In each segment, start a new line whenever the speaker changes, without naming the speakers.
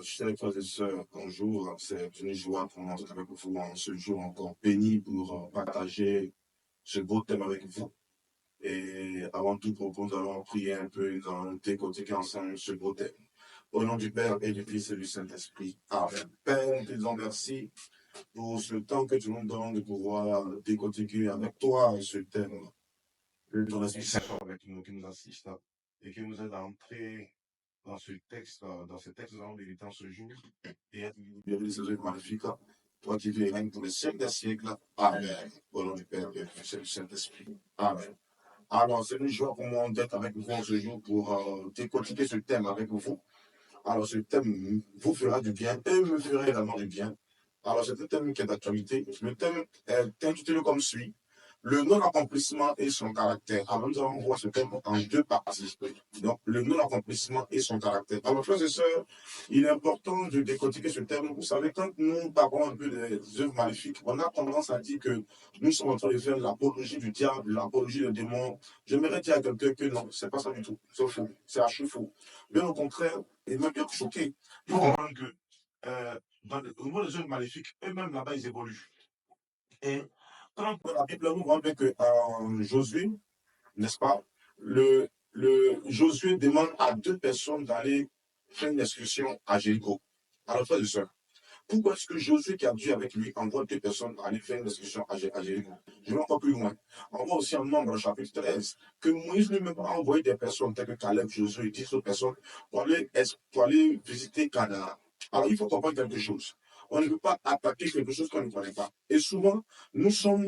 Chers frères et sœurs, bonjour. C'est une joie pour moi d'être avec vous en ce jour encore béni pour partager ce beau thème avec vous. Et avant tout, nous allons prier un peu dans décortiquer ensemble ce beau thème. Au nom du Père et du Fils et du Saint-Esprit. Amen. Père, nous te disons merci pour ce temps que tu nous donnes de pouvoir décortiquer avec toi ce thème. Que ton Esprit Saint soit avec nous, qui nous assiste et qui nous aide à entrer dans ce texte, nous allons méditer en ce jour et être libérés de ces œuvres magnifiques. Toi qui vis et règnes pour les siècles des siècles. Amen. Au nom du Père et du Fils et du Saint-Esprit. Amen. Alors, c'est une joie pour moi d'être avec vous en ce jour pour décortiquer ce thème avec vous. Alors, ce thème vous fera du bien et me fera également du bien. Alors, c'est un thème qui est d'actualité. Le thème est intitulé comme suit: le non-accomplissement et son caractère. Alors, nous allons voir ce thème en deux parties. Donc, le non-accomplissement et son caractère. Alors, frères et sœurs, il est important de décortiquer ce thème. Vous savez, quand nous parlons un peu des œuvres maléfiques, on a tendance à dire que nous sommes en train de faire l'apologie du diable, l'apologie des démons. J'aimerais dire à quelqu'un que non, c'est pas ça du tout. C'est faux. C'est archi faux. Bien au contraire, et même bien choqué. Il faut comprendre que au niveau des œuvres maléfiques, eux-mêmes là-bas, ils évoluent. Et quand dans la Bible, nous voyons bien que Josué, n'est-ce pas, le Josué demande à deux personnes d'aller faire une excursion à Jéricho. Alors, frères et sœurs, pourquoi est-ce que Josué, qui a dû avec lui, envoie deux personnes aller faire une excursion à Jéricho? Je vais encore plus loin. On voit aussi en Nombre, chapitre 13, que Moïse lui-même a envoyé des personnes telles que Caleb, Josué et 10 autres personnes pour aller visiter Canaan. Alors, il faut comprendre quelque chose. On ne peut pas attaquer quelque chose qu'on ne connaît pas. Et souvent, nous sommes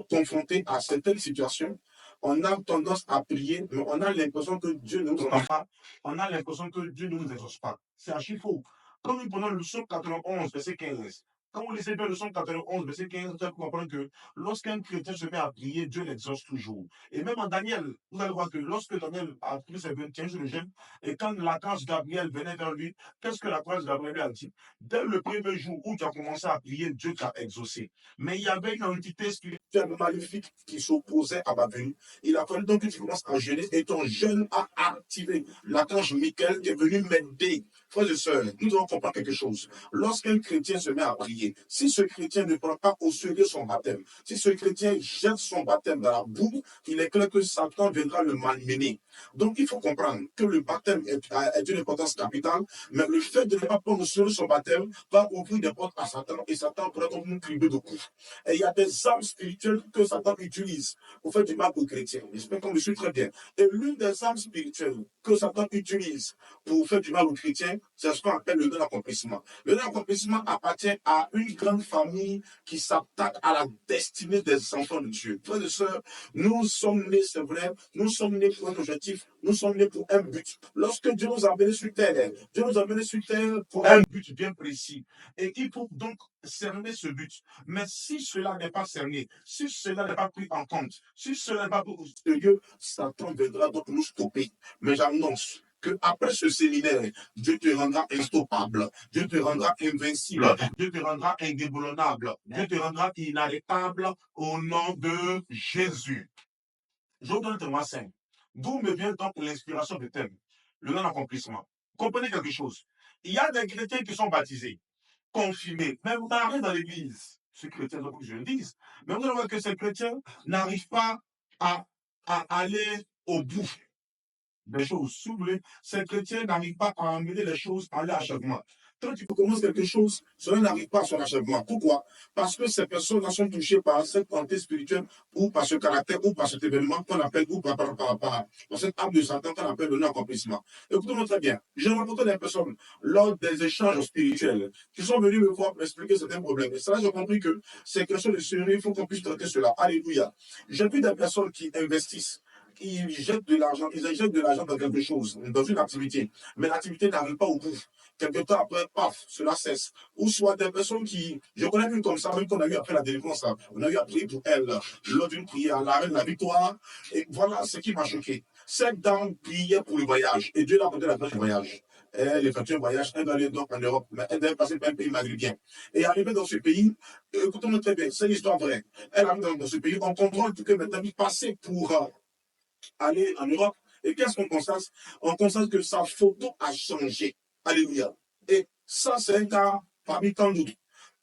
confrontés à certaines situations. On a tendance à prier, mais on a l'impression que Dieu ne nous entend pas. On a l'impression que Dieu ne nous exauce pas. C'est archi faux. Quand nous prenons le psaume 91, verset 15, quand vous lisez bien le psaume 91, verset 15, vous allez comprendre que lorsqu'un chrétien se met à prier, Dieu l'exauce toujours. Et même en Daniel, vous allez voir que lorsque Daniel a pris ses 21 jours de jeûne, et quand l'archange Gabriel venait vers lui, qu'est-ce que l'archange Gabriel lui a dit? Dès le premier jour où tu as commencé à prier, Dieu t'a exaucé. Mais il y avait une entité spirituelle maléfique qui s'opposait à ma venue. Il a fallu donc que tu commences à jeûner et ton jeûne a activé l'archange Michael qui est venu m'aider. Frères et sœurs, nous devons comprendre quelque chose. Lorsqu'un chrétien se met à prier, si ce chrétien ne prend pas au sérieux son baptême, si ce chrétien jette son baptême dans la boue, il est clair que Satan viendra le malmener. Donc il faut comprendre que le baptême est d'une importance capitale, mais le fait de ne pas prendre au sérieux son baptême va ouvrir des portes à Satan et Satan pourrait donc nous crier de coups. Et il y a des armes spirituelles que Satan utilise pour faire du mal aux chrétiens. J'espère qu'on me suit très bien. Et l'une des armes spirituelles que Satan utilise pour faire du mal aux chrétiens, c'est ce qu'on appelle le non-accomplissement. Le non-accomplissement appartient à une grande famille qui s'attaque à la destinée des enfants de Dieu. Frères et sœurs, nous sommes nés, c'est vrai, nous sommes nés pour un objectif, nous sommes nés pour un but. Lorsque Dieu nous a amenés sur terre, Dieu nous a amenés sur terre pour un but bien précis. Et il faut donc cerner ce but. Mais si cela n'est pas cerné, si cela n'est pas pris en compte, si cela n'est pas pris au sérieux, Satan viendra donc nous stopper. Mais j'annonce que après ce séminaire, Dieu te rendra instoppable, Dieu te rendra invincible, Dieu te rendra indéboulonnable, Dieu te rendra inarrêtable au nom de Jésus. Je vous donne un témoin simple. D'où me vient donc l'inspiration du thème, le non-accomplissement. Comprenez quelque chose. Il y a des chrétiens qui sont baptisés, confirmés, même mariés dans l'église. Ces chrétiens, donc je le dis. Mais vous allez voir que ces chrétiens n'arrivent pas à aller au bout des choses. Si vous voulez, ces chrétiens n'arrivent pas à amener les choses à leur achèvement. Quand tu commences quelque chose, cela n'arrive pas à son achèvement. Pourquoi? Parce que ces personnes sont touchées par cette quantité spirituelle ou par ce caractère ou par cet événement qu'on appelle ou par cette âme de Satan qu'on appelle le non-accomplissement. Écoutez-moi très bien. J'ai rencontré des personnes lors des échanges spirituels qui sont venus me voir pour expliquer certains problèmes. Et ça, j'ai compris que c'est quelque chose de sérieux, il faut qu'on puisse traiter cela. Alléluia. J'ai vu des personnes qui investissent. Ils jettent de l'argent, dans quelque chose, dans une activité, mais l'activité n'arrive pas au bout. Quelque temps après, paf, cela cesse. Ou soit des personnes qui, je connais une comme ça, même qu'on a eu après la délivrance, on a eu à prier pour elle, lors d'une prière, la reine de la victoire, et voilà ce qui m'a choqué. Cette dame priait pour le voyage, et Dieu l'a accordé la grâce du voyage. Elle effectue un voyage, elle doit aller donc en Europe, mais elle devait passer par un pays maghrébin. Et arrivée dans ce pays, écoutez-moi très bien, c'est l'histoire vraie. Elle arrive dans ce pays, on contrôle tout que maintenant, passer pour aller en Europe, Et qu'est-ce qu'on constate? On constate que sa photo a changé. Alléluia. Et ça, c'est un cas parmi tant d'autres.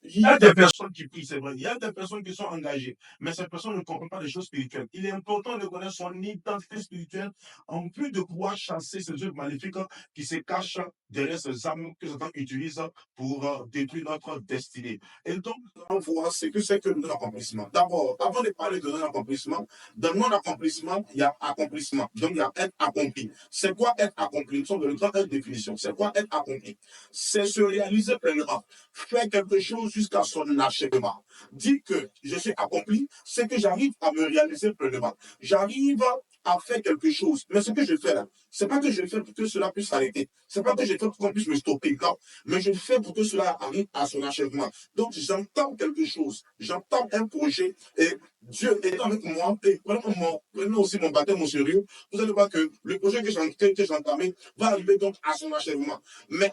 Il y a des personnes qui prient, c'est vrai. Il y a des personnes qui sont engagées, mais ces personnes ne comprennent pas les choses spirituelles. Il est important de connaître son identité spirituelle, en plus de pouvoir chasser ces œuvres maléfiques qui se cachent derrière ces armes que Satan utilise pour détruire notre destinée. Et donc, on voit ce que c'est que le non-accomplissement. D'abord, avant de parler de non-accomplissement, dans le non-accomplissement, il y a accomplissement. Donc, il y a être accompli. C'est quoi être accompli? Nous sommes dans le grand définition. C'est quoi être accompli? C'est se réaliser pleinement. Faire quelque chose jusqu'à son achèvement. Dire que je suis accompli, c'est que j'arrive à me réaliser pleinement. J'arrive à faire quelque chose. Mais ce que je fais là, c'est pas que je fais pour que cela puisse s'arrêter. C'est pas que je fais pour qu'on puisse me stopper. Non. Mais je fais pour que cela arrive à son achèvement. Donc, j'entends quelque chose. J'entends un projet et Dieu est avec moi. Et prenez aussi mon baptême au sérieux. Vous allez voir que le projet que j'ai entamé va arriver donc à son achèvement. Mais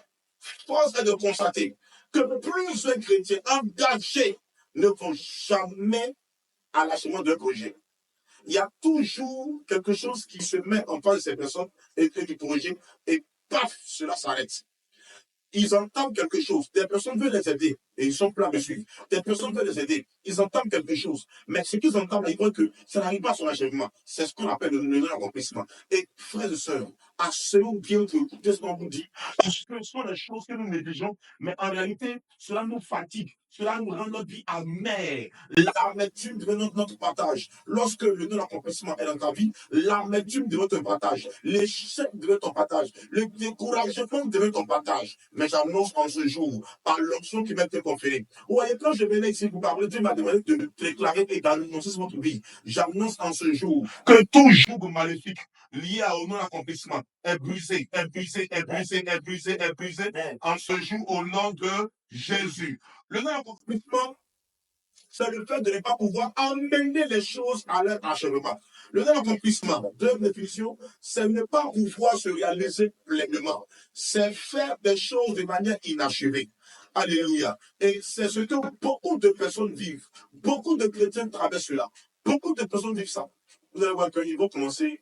force est de constater que plusieurs chrétiens engagés ne vont jamais à l'achèvement d'un projet. Il y a toujours quelque chose qui se met en face de ces personnes et du projet, et paf, cela s'arrête. Ils entendent quelque chose. Des personnes veulent les aider et ils sont prêts à me suivre. Des personnes veulent les aider. Ils entendent quelque chose. Mais ce qu'ils entendent, ils voient que ça n'arrive pas à son achèvement. C'est ce qu'on appelle le non-accomplissement. Et frères et sœurs, asseyons bien que écoutez ce qu'on vous dit. Parce que ce sont des choses que nous négligeons, mais en réalité, cela nous fatigue. Cela nous rend notre vie amère. L'amertume devient notre partage. Lorsque le non-accomplissement est dans ta vie, l'amertume devient ton partage. L'échec devient ton partage. Le découragement devient ton partage. Mais j'annonce en ce jour, par l'option qui m'a été conférée. Vous voyez, quand je venais ici pour parler, Dieu m'a demandé de déclarer et d'annoncer sur votre vie. J'annonce en ce jour que tout joug maléfique lié au non-accomplissement est brisé, est brisé, est brisé, est brisé, est brisé en ce jour au nom de Jésus. Le non-accomplissement, c'est le fait de ne pas pouvoir emmener les choses à leur achèvement. Le non-accomplissement, deuxième définition, c'est ne pas pouvoir se réaliser pleinement. C'est faire des choses de manière inachevée. Alléluia. Et c'est ce que beaucoup de personnes vivent. Beaucoup de chrétiens traversent cela. Beaucoup de personnes vivent ça. Vous allez voir qu'ils vont commencer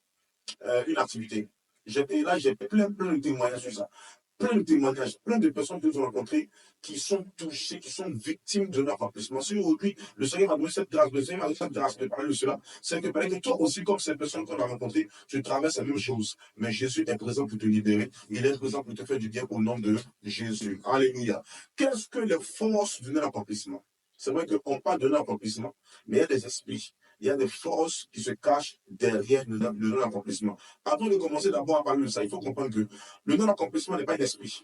une activité. Et là, j'ai plein de témoignages sur ça. Plein de témoignages, plein de personnes que nous avons rencontrées qui sont touchées, qui sont victimes de leur accomplissement. Si aujourd'hui, le Seigneur m'a donné cette grâce, le Seigneur m'a donné cette grâce de parler de cela, c'est que peut-être que toi aussi, comme ces personnes qu'on a rencontrées, tu traverses la même chose. Mais Jésus est présent pour te libérer. Il est présent pour te faire du bien au nom de Jésus. Alléluia. Qu'est-ce que les forces de non-accomplissement? C'est vrai qu'on parle de non-accomplissement, mais il y a des esprits. Il y a des forces qui se cachent derrière le non-accomplissement. Avant de commencer d'abord à parler de ça, il faut comprendre que le non-accomplissement n'est pas un esprit.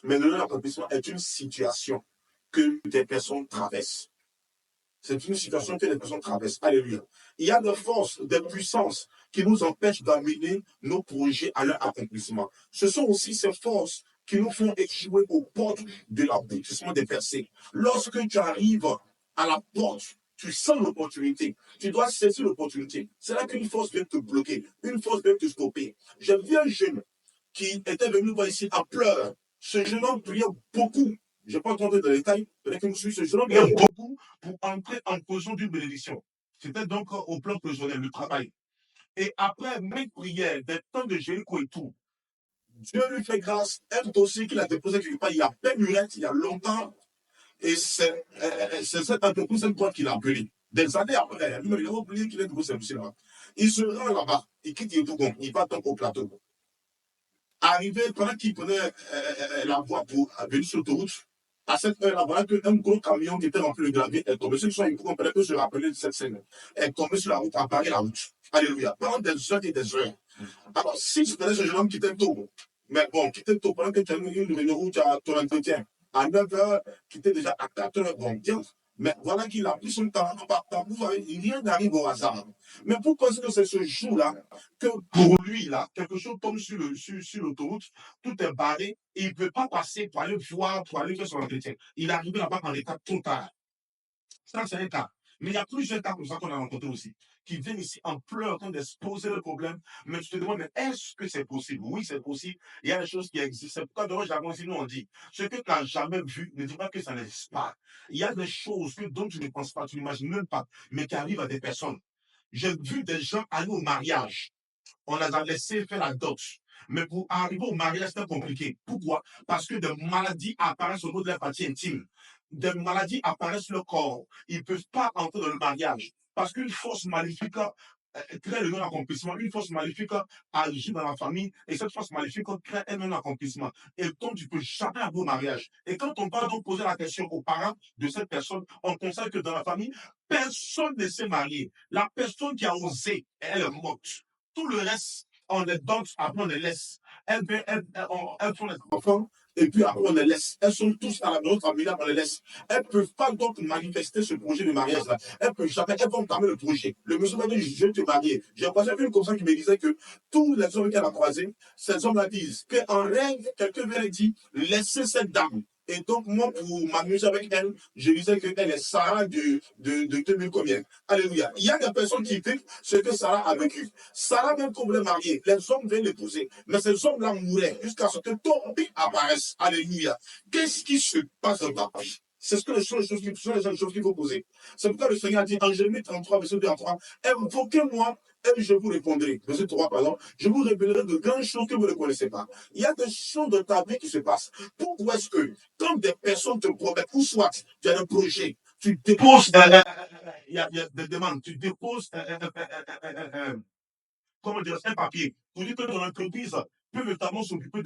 Mais le non-accomplissement est une situation que des personnes traversent. C'est une situation que les personnes traversent. Alléluia. Il y a des forces, des puissances qui nous empêchent d'amener nos projets à leur accomplissement. Ce sont aussi ces forces qui nous font échouer aux portes de l'aboutissement des versets. Lorsque tu arrives à la porte, tu sens l'opportunité. Tu dois saisir l'opportunité. C'est là qu'une force vient te bloquer. Une force vient te stopper. J'ai vu un jeune qui était venu voir ici en pleurs. Ce jeune homme priait beaucoup. Je ne vais pas entrer dans les détails. Peut-être que ce jeune homme priait beaucoup pour entrer en position d'une bénédiction. C'était donc au plan personnel, le travail. Et après maintes prières, des temps de Jéricho et tout, Dieu lui fait grâce. Un dossier qu'il a déposé quelque part il y a peine lurette, il y a longtemps. Et c'est cette entreprise, cette boîte qu'il a appelée. Des années après, il a oublié qu'il est nouveau service là. Il se rend là-bas, il quitte Yetoukon, il va donc au plateau. Arrivé, pendant qu'il prenait la voie pour venir sur l'autoroute, à cette heure-là, voilà qu'un gros camion qui était rempli de gravier est tombé. Ceux qui sont ici comprennent que se rappeler de cette scène. Est tombé sur la route, a barré la route. Alléluia. Pendant des heures et des heures. Alors, si tu connais ce jeune homme qui t'aime tôt, mais bon, qui t'aime tôt, pendant que tu as une route à ton entretien, à 9 heures, qui était déjà à 4 heures, bon, tiens. Mais voilà qu'il a pris son temps, rien n'arrive au hasard. Mais pourquoi est-ce que c'est ce jour-là que pour lui, là, quelque chose tombe sur l'autoroute, tout est barré, et il ne peut pas passer pour aller voir, pour aller faire son entretien. Il est arrivé là-bas en état trop tard. Ça, c'est un cas. Mais il y a plusieurs cas comme ça qu'on a rencontrés aussi, qui viennent ici en pleurs, en train d'exposer le problème. Mais tu te demandes, mais est-ce que c'est possible? Oui, c'est possible. Il y a des choses qui existent. C'est pourquoi, devant Jargon, ici, nous, on dit, ce que tu n'as jamais vu, ne dis pas que ça n'existe pas. Il y a des choses dont tu ne penses pas, tu n'imagines même pas, mais qui arrivent à des personnes. J'ai vu des gens aller au mariage. on les a laissés faire la dot. Mais pour arriver au mariage, c'est compliqué. Pourquoi? Parce que des maladies apparaissent au niveau de la partie intime. Des maladies apparaissent sur le corps. Ils ne peuvent pas entrer dans le mariage. Parce qu'une force maléfique crée le non-accomplissement. Une force maléfique agit dans la famille et cette force maléfique crée un non-accomplissement. Et donc, tu ne peux jamais avoir au mariage. Et quand on va donc poser la question aux parents de cette personne, on constate que dans la famille, personne ne s'est marié. La personne qui a osé, elle est morte. Tout le reste, on les donne, après on les laisse. Elles font les enfants, et puis après on les laisse. Elles sont tous à la maison familiale, on les laisse. Elles ne peuvent pas donc manifester ce projet de mariage-là. Elles peuvent jamais, elles vont entamer le projet. Le monsieur m'a dit, je vais te marier. J'ai vu une personne qui me disait que tous les hommes qu'elle a croisés, ces hommes-là disent qu'en rêve, quelqu'un vient et dit, laissez cette dame. Et donc, moi, pour m'amuser avec elle, je disais qu'elle est Sarah de 2000 combien. Alléluia. Il y a des personnes qui vivent ce que Sarah a vécu. Sarah, même qu'on voulait marier, les hommes venaient l'épouser. Mais ces hommes-là mouraient jusqu'à ce que Tobi apparaisse. Alléluia. Qu'est-ce qui se passe dans ta vie? C'est ce que les choses qu'il faut poser. C'est pourquoi le Seigneur a dit en Jérémie 33, verset 2 à 3, invoquez-moi et je vous répondrai. Verset 3, pardon, je vous révélerai de grandes choses que vous ne connaissez pas. Il y a des choses dans ta vie qui se passent. Pourquoi est-ce que, quand des personnes te promettent, ou soit tu as un projet, tu déposes, il y a des demandes, tu déposes, comment dire, un papier pour dire que ton entreprise peut notamment s'occuper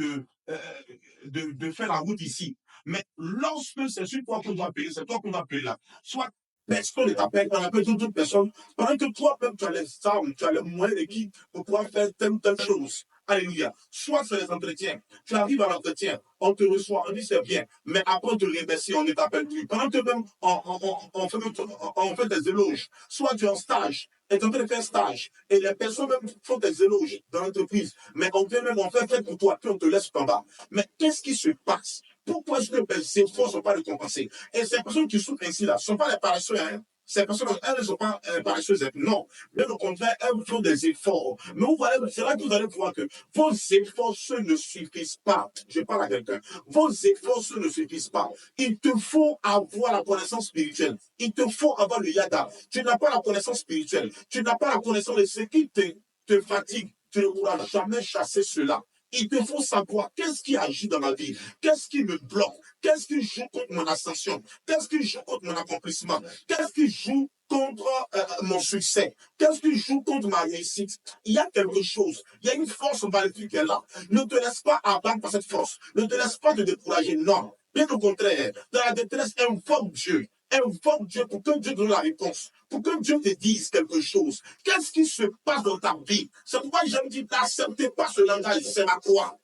de faire la route ici. Mais lorsque c'est sur toi qu'on doit payer, c'est toi qu'on doit payer là. Soit personne ne t'appelle, on appelle toute personne, pendant que toi-même tu as les armes, tu as les moyens d'équipe pour pouvoir faire telle chose. Alléluia. Soit c'est les entretiens. Tu arrives à l'entretien, on te reçoit, on dit c'est bien, mais après on te remercie, on ne t'appelle plus. Pendant que même on fait des éloges. Soit tu es en stage, et tu es en train de faire un stage, et les personnes même font des éloges dans l'entreprise, mais on vient même, on fait pour toi, puis on te laisse en bas. Mais qu'est-ce qui se passe? Pourquoi est-ce que ces efforts ne sont pas récompensés? Et ces personnes qui souffrent ainsi là, ne sont pas les paresseux, hein? Ces personnes, elles ne sont pas paresseuses. Non, mais au contraire, elles font des efforts. Mais vous voyez, c'est là que vous allez voir que vos efforts, ceux ne suffisent pas. Je parle à quelqu'un. Vos efforts, ceux ne suffisent pas. Il te faut avoir la connaissance spirituelle. Il te faut avoir le yada. Tu n'as pas la connaissance spirituelle. Tu n'as pas la connaissance de ce qui te fatigue. Tu ne pourras jamais chasser cela. Il te faut savoir qu'est-ce qui agit dans ma vie, qu'est-ce qui me bloque, qu'est-ce qui joue contre mon ascension, qu'est-ce qui joue contre mon accomplissement, qu'est-ce qui joue contre mon succès, qu'est-ce qui joue contre ma réussite. Il y a quelque chose, il y a une force maléfique qui est là. Ne te laisse pas abattre par cette force, ne te laisse pas te décourager, non. Bien au contraire, dans la détresse, invoque Dieu. Invoque Dieu pour que Dieu donne la réponse, pour que Dieu te dise quelque chose. Qu'est-ce qui se passe dans ta vie? C'est pourquoi j'aime dire, n'acceptez pas ce langage, c'est ma croix.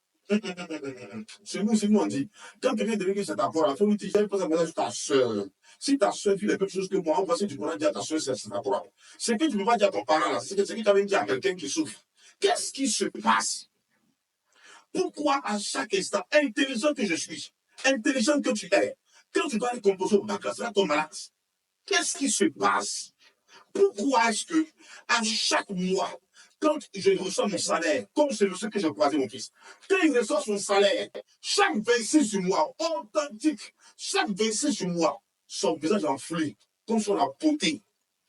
C'est nous, on dit. Quand quelqu'un te dit que c'est ta croix, il faut lui dire, j'ai pas ça ta soeur. Si ta soeur vit les mêmes choses que moi, voici, tu pourras dire à ta soeur, c'est ta croix. Ce que tu ne peux pas dire à ton parent, c'est ce que tu avais dit à quelqu'un qui souffre. Qu'est-ce qui se passe? Pourquoi à chaque instant, intelligent que je suis, intelligent que tu es, quand tu dois aller composer au bac, c'est là ton malade. Qu'est-ce qui se passe? Pourquoi est-ce que à chaque mois, quand je reçois mon salaire, comme c'est le que j'ai croisé mon fils, quand il reçoit son salaire, chaque 26 du mois, authentique, chaque 26 du mois, son visage enflé, comme sur la beauté.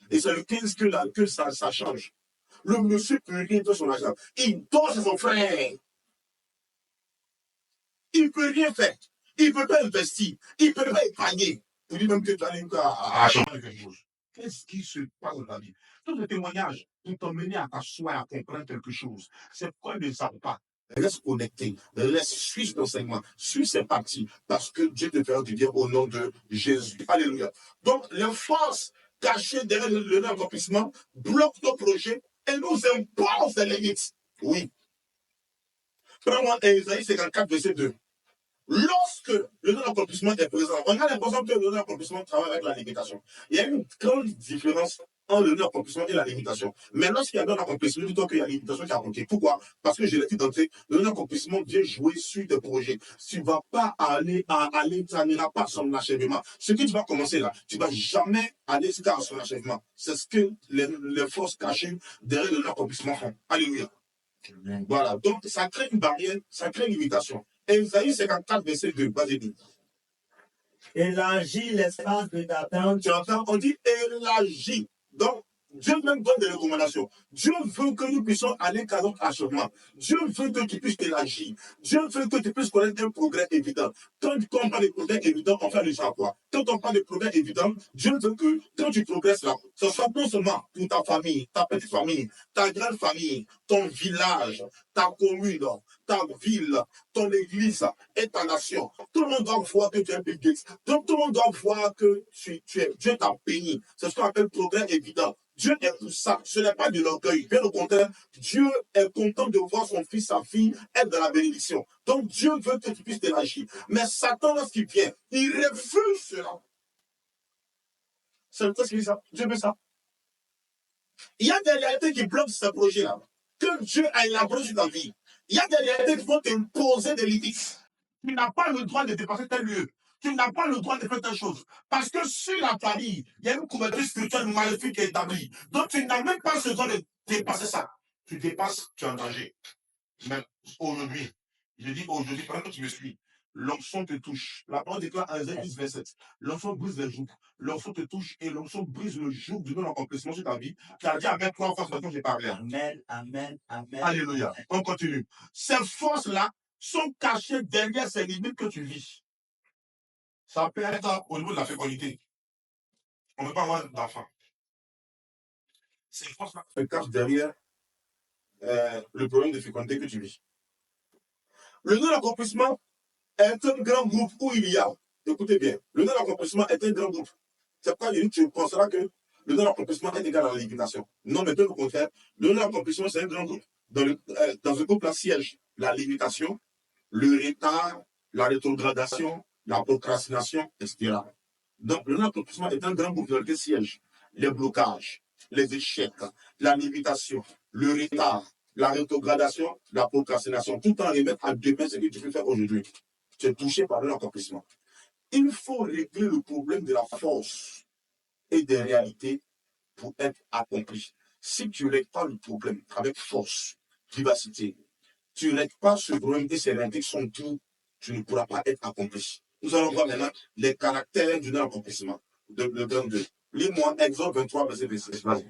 Et c'est le 15 que ça change. Le monsieur peut rien faire son argent. Il dort chez son frère. Il ne peut rien faire. Il ne peut pas investir. Il ne peut pas épargner. Pour lui même que tu as changer quelque chose. Qu'est-ce qui se passe dans ta vie? Tous les témoignages vont t'emmener à t'asseoir, à comprendre quelque chose. C'est pourquoi ils ne savent pas. Reste connecté, reste, suis l'enseignement, suis ces parties, parce que Dieu te fera du bien au nom de Jésus. Alléluia. Donc, les forces cachées derrière le non-accomplissement bloquent nos projets et nous imposent des limites. Oui. Prends-moi Isaïe 54, verset 2. Lorsque le non-accomplissement est présent, on a l'impression que le non-accomplissement travaille avec la limitation. Il y a une grande différence entre le non-accomplissement et la limitation. Mais lorsqu'il y a un non-accomplissement, plutôt qu'il y a la limitation qui a manqué. Pourquoi? Parce que je l'ai dit d'entrée, le non-accomplissement vient jouer sur des projets. Tu ne vas pas aller, ça n'ira pas à son achèvement. Ce que tu vas commencer là, tu ne vas jamais aller jusqu'à son achèvement. C'est ce que les forces cachées derrière le non-accomplissement font. Alléluia. Voilà, donc ça crée une barrière, ça crée une limitation. Isaïe 54, verset 2, vas-y.
Élargis l'espace de ta tente.
Tu entends, on dit élargis. Donc, Dieu même donne des recommandations. Dieu veut que nous puissions aller qu'à notre achèvement. Dieu veut que tu puisses t'élargir. Dieu veut que tu puisses connaître un progrès évident. Quand on parle de progrès évident, on fait allusion à quoi? Quand on parle de progrès évident, Dieu veut que quand tu progresses là, ce soit non seulement pour ta famille, ta petite famille, ta grande famille, ton village, ta commune, ta ville, ton église et ta nation. Tout le monde doit voir que tu es Bill Gates. Donc tout le monde doit voir que Dieu t'a béni. C'est ce qu'on appelle progrès évident. Dieu est pour ça. Ce n'est pas de l'orgueil. Bien au contraire, Dieu est content de voir son fils, sa fille être dans la bénédiction. Donc Dieu veut que tu puisses t'élargir. Mais Satan, lorsqu'il vient, il refuse cela. C'est ce qu'il dit ça. Dieu veut ça. Il y a des réalités qui bloquent ce projet-là. Que Dieu a élaboré sur ta vie. Il y a des réalités qui vont t'imposer des limites. Tu n'as pas le droit de dépasser tel lieu. Tu n'as pas le droit de faire telle chose. Parce que sur la famille, il y a une couverture spirituelle maléfique qui est établie. Donc tu n'as même pas ce droit de dépasser ça. Tu dépasses, tu es en danger. Mais aujourd'hui, je dis aujourd'hui, pendant que tu me suis, l'onction te touche. La parole déclare en Ésaïe 10, verset 7. L'onction brise les jougs. L'onction te touche et l'onction brise le joug du non-accomplissement sur ta vie. Tu as dit Amen 3 fois ce matin, j'ai parlé.
Amen, amen, amen.
Alléluia. On continue. Ces forces-là sont cachées derrière ces limites que tu vis. Ça peut être au niveau de la fécondité. On ne peut pas avoir d'enfant. Ces forces-là se cachent derrière le problème de fécondité que tu vis. Le non-accomplissement est un grand groupe où il y a, écoutez bien, le non-accomplissement est un grand groupe. C'est pourquoi tu penseras que le non-accomplissement est égal à la limitation. Non, mais tout le contraire, le non-accomplissement, c'est un grand groupe. Dans ce groupe-là siège la limitation, le retard, la rétrogradation, la procrastination, etc. Donc, le non-accomplissement est un grand groupe dans lequel siègent les blocages, les échecs, la limitation, le retard, la rétrogradation, la procrastination, tout en remettre à demain ce que tu peux faire aujourd'hui. Tu es touché par le non-accomplissement. Il faut régler le problème de la force et des réalités pour être accompli. Si tu ne règles pas le problème avec force, vivacité, tu ne règles pas ce problème et ces réalités sont tout, tu ne pourras pas être accompli. Nous allons voir maintenant les caractères du non-accomplissement. Le 22. Lis-moi Exode 23, verset 26. Vas-y.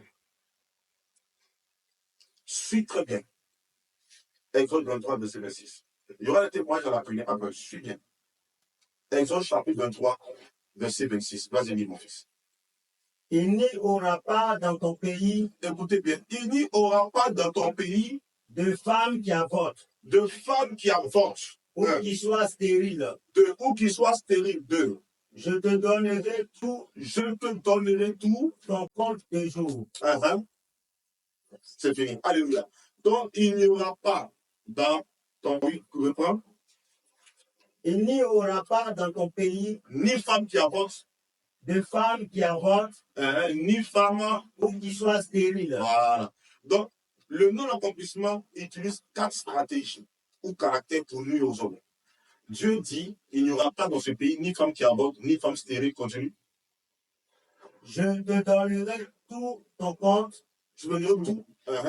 Suis très bien. Exode 23, verset 26. Il y aura des témoignages à la prière. Après, suis bien. Exode chapitre 23, verset 26. Vas-y, lis mon fils.
Il n'y aura pas dans ton pays,
Écoutez bien, il n'y aura pas dans ton pays
de femmes qui avortent,
de femmes qui avortent,
ou qui soient stériles.
ou qui soient stériles.
Je te donnerai tout,
ton
compte de jours.
C'est fini. Alléluia. Donc, il n'y aura pas dans ton pays,
Il n'y aura pas dans ton pays
ni femmes qui avortent,
de femmes qui avortent,
ni femmes
ou qui soient stériles.
Voilà. Donc, le non-accomplissement utilise 4 stratégies ou caractères pour nuire aux hommes. Dieu dit, il n'y aura pas dans ce pays ni femmes qui avortent, ni femmes stériles. Continue.
Je te donnerai tout ton compte.
Je veux dire tout.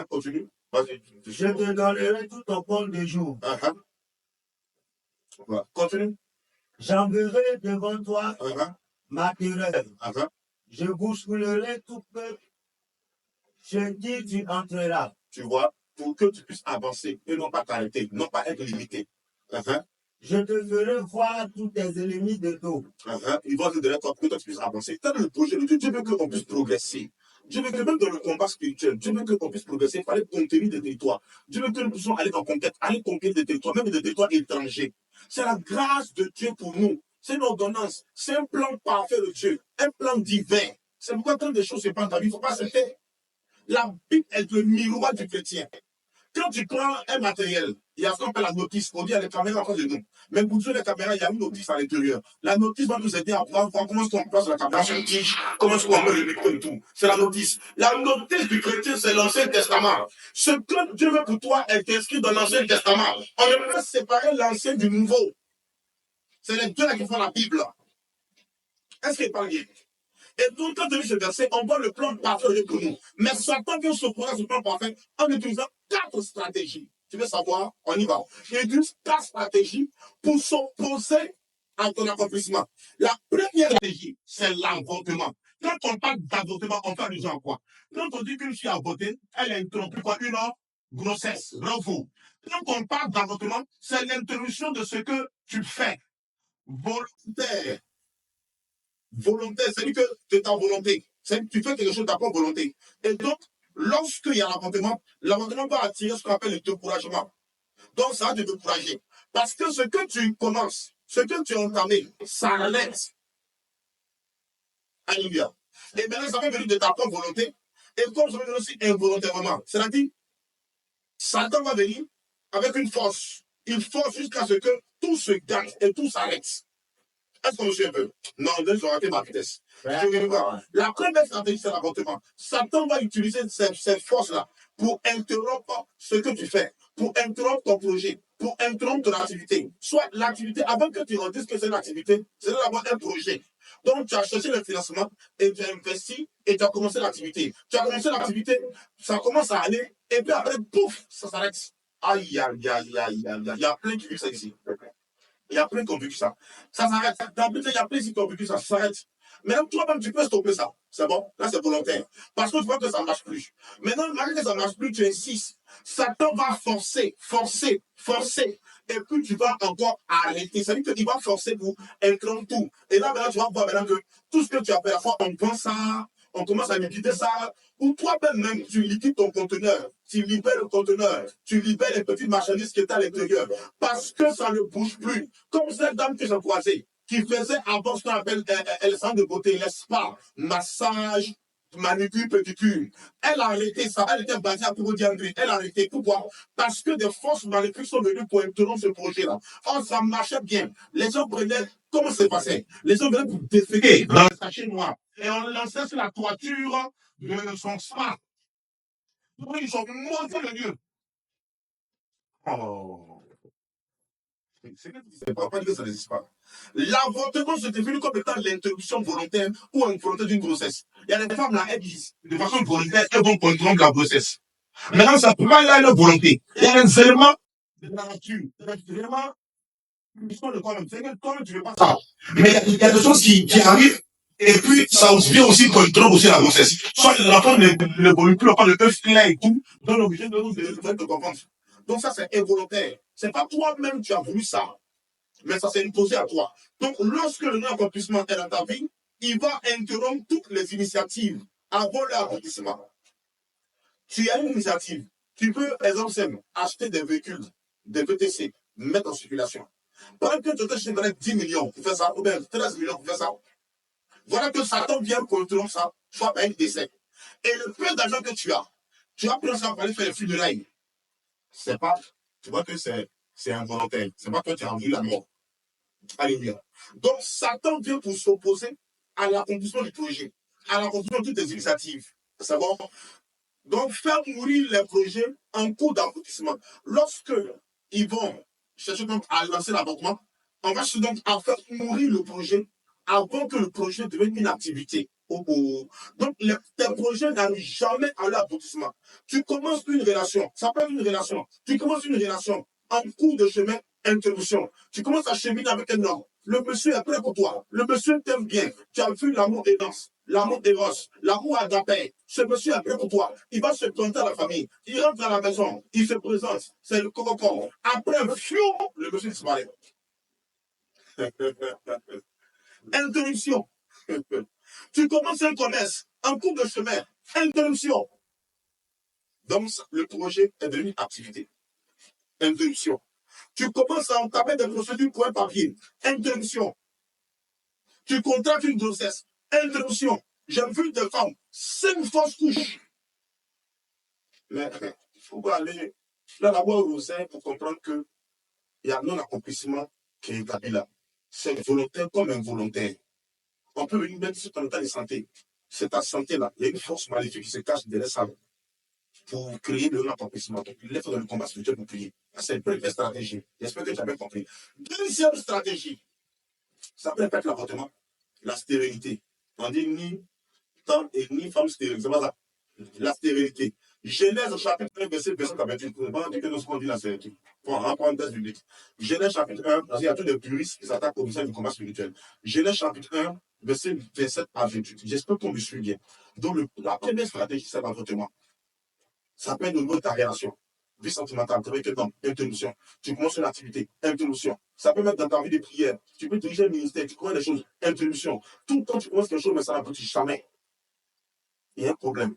Continue. Vas-y.
Je te donnerai tout ton compte de jours.
Voilà. Continue.
J'enverrai devant toi ma terreur. Je bousculerai tout peuple. Je dis, tu entreras.
Tu vois, pour que tu puisses avancer et non pas t'arrêter, non pas être limité.
Je te ferai voir tous tes ennemis de dos.
Ils vont te donner toi pour que tu puisses avancer. C'est le projet de Dieu. Dieu veut qu'on puisse progresser. Dieu veut que même dans le combat spirituel, Dieu veut qu'on puisse progresser. Il fallait conquérir des territoires. Dieu veut que nous puissions aller en conquête, aller conquérir des territoires, même des territoires étrangers. C'est la grâce de Dieu pour nous. C'est une ordonnance. C'est un plan parfait de Dieu. Un plan divin. C'est pourquoi quand des choses se passent dans la vie, il ne faut pas accepter. La Bible est le miroir du chrétien. Quand tu prends un matériel, il y a ce qu'on appelle la notice. On dit il y a les caméras en face de nous. Mais pour Dieu, les caméras, il y a une notice à l'intérieur. La notice va nous aider à voir comment est-ce qu'on place la caméra sur une tige, comment est-ce qu'on met le micro et tout. C'est la notice. La notice du chrétien, c'est l'Ancien Testament. Ce que Dieu veut pour toi est inscrit dans l'Ancien Testament. On ne peut pas séparer l'Ancien du Nouveau. C'est les deux là qui font la Bible. Est-ce qu'il parle bien? Et donc, quand tu lis ce verset, on voit le plan parfait pour nous. Mais Satan vient s'opposer à ce plan parfait en utilisant 4 stratégies. Tu veux savoir? On y va. Il utilise 4 stratégies pour s'opposer à ton accomplissement. La première stratégie, c'est l'avortement. Quand on parle d'avortement, on fait allusion à quoi? Quand on dit qu'une fille a avorté, elle a interrompu quoi? Une grossesse. Bravo. Quand on parle d'avortement, c'est l'interruption de ce que tu fais. Volontaire. Volontaire, c'est-à-dire que c'est ta volonté. Tu fais quelque chose de ta propre volonté. Et donc, lorsqu'il y a l'avortement va attirer ce qu'on appelle le découragement. Donc, ça va te décourager. Parce que ce que tu commences, ce que tu as entamé, ça arrête. Alléluia. Et maintenant, ça va venir de ta propre volonté. Et comme ça va venir aussi involontairement. C'est-à-dire, Satan va venir avec une force. Il force jusqu'à ce que tout se gâte et tout s'arrête. Est-ce qu'on me suit un peu? Non, je vais rater ma vitesse. Je vais voir. La première stratégie, c'est l'avortement. Satan va utiliser cette force-là pour interrompre ce que tu fais, pour interrompre ton projet, pour interrompre ton activité. Soit l'activité, avant que tu rendes que c'est une activité, c'est d'abord un projet. Donc, tu as cherché le financement et tu as investi et tu as commencé l'activité. Tu as commencé l'activité, ça commence à aller et puis après, pouf, ça s'arrête. Aïe, aïe, aïe, aïe, aïe. Il y a plein qui vivent ça ici. Il y a plein qui ont vécu ça. Ça s'arrête. Dans le il y a plein qui ont vécu ça. Ça s'arrête. Maintenant, toi-même, tu peux stopper ça. C'est bon? Là, c'est volontaire. Parce que tu vois que ça ne marche plus. Maintenant, malgré que ça ne marche plus, tu insistes. Satan va forcer, forcer, forcer. Et puis, tu vas encore arrêter. C'est-à-dire qu'il va forcer pour inclure tout. Et là, maintenant, tu vas voir maintenant que tout ce que tu as fait à fois, on prend ça, on commence à liquider ça. Ou toi-même, tu liquides ton conteneur. Tu libères le conteneur. Tu libères les petites marchandises qui étaient à l'intérieur. Parce que ça ne bouge plus. Comme cette dame que j'ai croisée, qui faisait avant ce qu'on appelle le centre de beauté, le spa, massage, manucure, pédicure. Elle a arrêté ça. Elle était basée à Tourodiandry. Elle a arrêté. Pourquoi? Parce que des forces maléfiques sont venues pour interrompre ce projet-là. Or, ça marchait bien. Les gens prenaient. Comment ça s'est passé? Les gens venaient pour déféquer dans le sachet noir. Et on lançait sur la toiture de son spa. Donc, ils ont monté le lieu. Oh. C'est pas que ça n'existe pas. L'avortement se définit comme étant l'interruption volontaire ou involontaire d'une grossesse. Il y a des femmes là, elles disent de façon volontaire, elles vont interrompre la grossesse. Maintenant, ça peut pas aller à leur volonté. Il y a des éléments de la nature, des éléments qui sont de toi-même. C'est que toi-même, tu ne veux pas ça. Mais il y a des choses qui arrivent. Et puis, ça vient aussi contrôler aussi la grossesse. Soit l'enfant ne vole plus, l'enfant le œuf clair et tout, donc l'obligé de nous de comprendre. Donc ça, c'est involontaire. C'est pas toi-même qui as voulu ça, mais ça s'est imposé à toi. Donc, lorsque le non-accomplissement est dans ta vie, il va interrompre toutes les initiatives avant l'accomplissement. Tu as une initiative. Tu peux, exemple simple, acheter des véhicules, des VTC, mettre en circulation. Pendant que tu te cherches 10 millions pour faire ça, ou bien 13 millions pour faire ça, voilà que Satan vient contrôler ça, soit par un décès. Et le peu d'argent que tu as pris ça pour aller faire les flux de l'ail. C'est pas, tu vois que c'est involontaire. C'est pas toi qui as vu la mort. Alléluia. Donc, Satan vient pour s'opposer à l'accomplissement du projet, à l'accomplissement de toutes les initiatives. C'est bon? Donc, faire mourir les projets en cours d'accomplissement. Lorsque ils vont chercher donc à lancer l'avortement, on va chercher donc à faire mourir le projet avant que le projet devienne une activité. Donc, tes projets n'arrivent jamais à l'aboutissement. Tu commences une relation, ça peut être une relation. Tu commences une relation en cours de chemin, interruption. Tu commences à cheminer avec un homme. Le monsieur est prêt pour toi. Le monsieur t'aime bien. Tu as vu l'amour et danse, l'amour éros, l'amour agapé. Ce monsieur est prêt pour toi. Il va se présenter à la famille. Il rentre à la maison. Il se présente. C'est le coco. Après, le monsieur disparaît. Interruption. Tu commences un commerce, en cours de chemin, interruption. Donc, le projet est devenu activité. Interruption. Tu commences à entamer des procédures pour un papier. Interruption. Tu contractes une grossesse. Interruption. J'ai vu des femmes, 5 fausses couches. Mais il faut aller là d'abord au sein pour comprendre qu'il y a non-accomplissement qui est établi là. C'est volontaire comme involontaire. On peut venir mettre sur ton état de santé. C'est ta santé-là. Il y a une force maléfique qui se cache derrière ça pour créer le non-accomplissement. Donc, il lève dans le combat spirituel pour prier. C'est une première stratégie. J'espère que tu as bien compris. Deuxième stratégie, ça peut être l'avortement, la stérilité. On dit ni temps et ni femme stérile. C'est pas ça. La stérilité. Genèse chapitre 1, verset 28. On va dire que nous ce qu'on dit là, c'est tout. Bon, on prend un test biblique. Genèse chapitre 1, il y a tous les puristes qui s'attaquent au message du combat spirituel. Genèse chapitre 1, verset 27 à 28. J'espère qu'on me suit bien. Donc, la première stratégie, c'est l'avortement. Ça peut être au niveau de ta relation. Vie sentimentale, tu avec un homme, interruption. Tu commences une activité, interruption. Ça peut mettre dans ta vie de prière. Tu peux diriger un ministère, tu connais des choses, interruption. Tout le temps, tu commences quelque chose, mais ça n'aboutit jamais. Il y a un problème.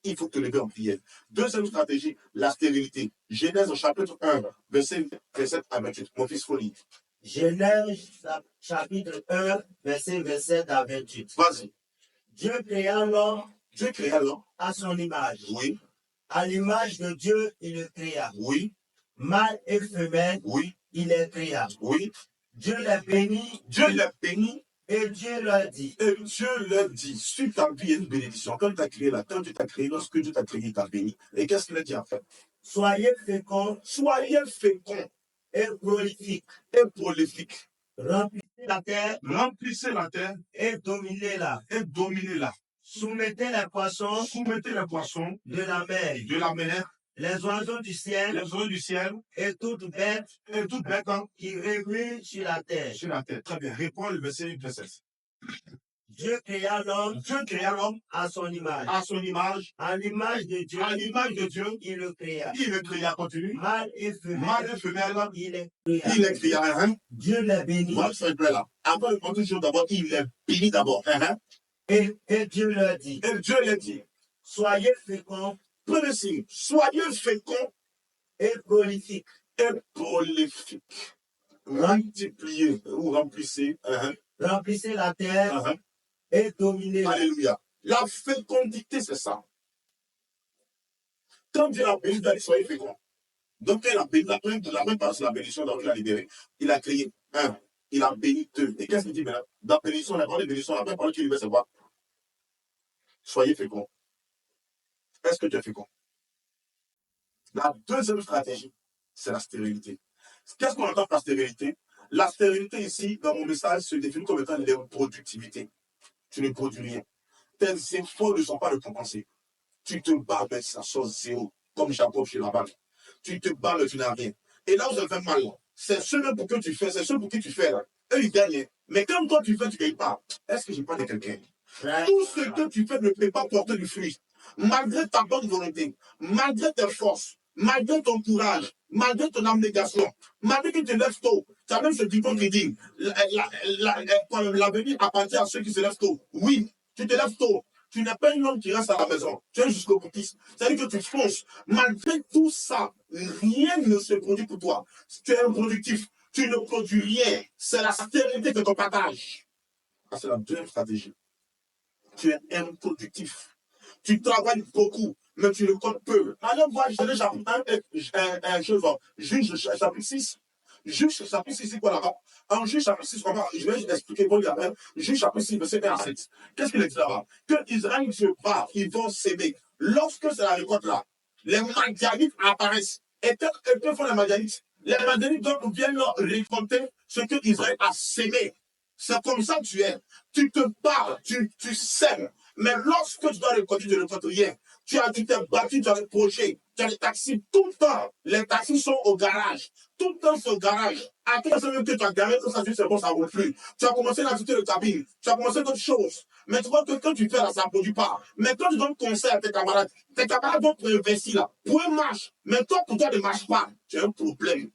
Il faut te lever en prière. Deuxième stratégie, la stérilité. Genèse au chapitre 1, verset 27 à 28. Mon fils Folie.
Genèse chapitre 1, verset 27 à 28.
Vas-y.
Dieu créa l'homme
Dieu créa l'homme.
à son image.
Oui.
À l'image de Dieu, il le créa.
Oui.
Mâle et femelle,
oui.
Il les créa.
Oui.
Dieu les bénit.
Dieu les bénit.
Et Dieu leur dit.
Et Dieu leur dit, sur ta vie, il y a une bénédiction. Quand tu t'as créé là, quand Dieu t'a créé, lorsque Dieu t'a créé, il t'a béni. Et qu'est-ce qu'il a dit après?
Soyez féconds.
Soyez féconds.
Et prolifiques.
Et prolifiques.
Remplissez la terre.
Remplissez la terre.
Et dominez-la.
Et dominez-la.
Soumettez les poissons.
Soumettez les poissons.
De la mer.
De la mer.
Les oiseaux du ciel.
Les oiseaux du ciel.
Et toute bête.
Et toute bête, hein,
qui remue sur la terre.
Sur la terre. Très bien. Réponds le verset 16.
Dieu créa l'homme.
Dieu créa l'homme
à son image.
À son image.
À l'image de Dieu.
À l'image de Dieu.
Il le créa.
Il le créa. Continue.
Mâle et femelle.
Mâle et femelle.
Il les créa.
Il les créa. Hein?
Dieu les bénit.
Voilà, c'est vrai là. Avant de prendre toujours d'abord, il les bénit d'abord. Hein?
Et Dieu leur dit.
Et Dieu leur dit.
Soyez féconds.
Premier signe. Soyez féconds.
Et prolifiques.
Et prolifiques. Multipliez ou remplissez.
Remplissez la terre. Et dominez.
Alléluia. La fécondité, c'est ça. Quand Dieu a béni, il a dit soyez féconds. Donc, il a béni, la première partie de la bénédiction, donc il a libéré. Il a créé un. Il a béni deux. Et qu'est-ce qu'il dit maintenant? Dans la bénédiction, la parole de bénédiction, la première parole qu'il libère, c'est quoi? Soyez féconds. Est-ce que tu es fécond? La deuxième stratégie, c'est la stérilité. Qu'est-ce qu'on entend par stérilité? La stérilité ici, dans mon message, se définit comme étant l'improductivité. Tu ne produis rien. Tes efforts ne sont pas récompensés. Tu te bats, mais ça sort zéro. Comme Jacob chez Laban. Tu te bats, mais tu n'as rien. Et là où ça fait mal, c'est ceux pour que tu fais, c'est ceux pour qui tu fais. Là. Eux, ils gagnent. Mais quand toi tu fais, tu ne gagnes pas. Est-ce que je parle de quelqu'un? Tout ce que tu fais ne peut pas porter du fruit. Malgré ta bonne volonté, malgré tes forces, malgré ton courage, malgré ton abnégation, malgré que tu te lèves tôt. Tu as même ce diplôme qui dit l'avenir appartient à ceux qui se lèvent tôt. Oui, tu te lèves tôt. Tu n'es pas un homme qui reste à la maison. Tu es jusqu'au boutiste. C'est-à-dire que tu fonces. Malgré tout ça, rien ne se produit pour toi. Tu es improductif. Tu ne produis rien. C'est la stérilité que ton partage. Ah, c'est la deuxième stratégie. Tu es improductif. Tu travailles beaucoup, mais tu le comptes peu. Allez voir Juge chapitre 6. Juge chapitre 6, c'est quoi là-bas? En Juge chapitre 6, je vais expliquer pour lui après. Juge chapitre 6, verset 1 à 7. Qu'est-ce qu'il dit là-bas? Que Israël se bat, ils vont s'aimer. Lorsque c'est la récolte là, les Madianites apparaissent. Et que font les Madianites? Les Madianites viennent leur récolter ce que Israël a sémé. C'est comme ça que tu es. Tu te bats, tu sèmes. Mais lorsque tu dois récolter, tu ne récoltes rien. Tu t'es battu, tu as des projets, tu as des taxis tout le temps. Les taxis sont au garage. Tout le temps, c'est au garage. À quel moment que tu as garé, ça c'est bon, ça ne roule plus. Tu as commencé l'activité de cabine. Tu as commencé d'autres choses. Mais tu vois que quand tu fais là, ça ne produit pas. Mais quand tu donnes conseil à tes camarades vont investir là. Pour une marche. Mais toi, pour toi, ne marche pas. Tu as un problème.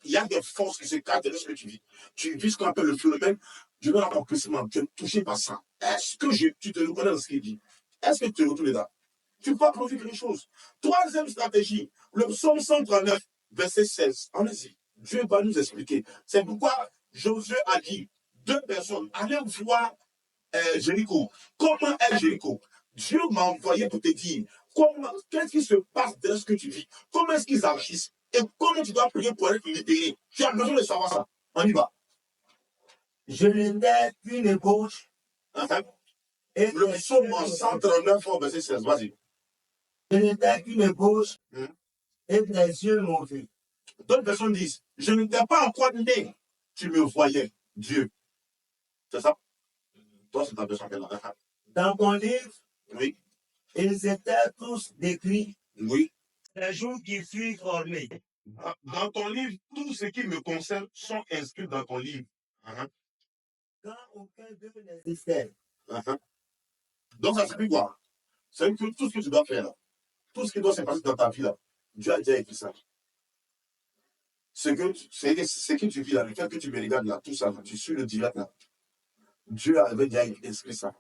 Il y a des forces qui se cachent de ce que tu vis. Tu vis ce qu'on appelle le phénomène du non-accomplissement. Tu es touché par ça. Est-ce que tu te reconnais dans ce qu'il dit? Est-ce que tu te retrouves là? Tu peux produire quelque chose. Troisième stratégie, le psaume 139, verset 16. Allez-y. Dieu va nous expliquer. C'est pourquoi Josué a dit, deux personnes, allez voir Jéricho. Comment est Jéricho? Dieu m'a envoyé pour te dire, qu'est-ce qui se passe dans ce que tu vis? Comment est-ce qu'ils agissent? Et comment tu dois prier pour être libéré? Tu as besoin de savoir ça. On y va.
Je n'étais qu'une ébauche.
Et le psaume 139, verset 16, vas-y.
Je n'étais qu'une ébauche et tes yeux m'ont vu.
D'autres personnes disent, je n'étais pas encore né. Tu me voyais, Dieu. C'est ça? Toi, c'est ta personne qui est là.
Dans ton livre,
oui.
Ils étaient tous décrits.
Oui.
Les jours qui furent formés.
Dans ton livre, tout ce qui me concerne sont inscrits dans ton livre.
Quand aucun d'eux n'existait.
Donc, ça signifie quoi? C'est que tout ce que tu dois faire, là, tout ce qui doit se passer dans ta vie, là, Dieu a déjà écrit ça. Ce que tu vis là, le fait que tu me regardes là, tout ça, là, tu suis le direct là. Dieu avait déjà inscrit ça.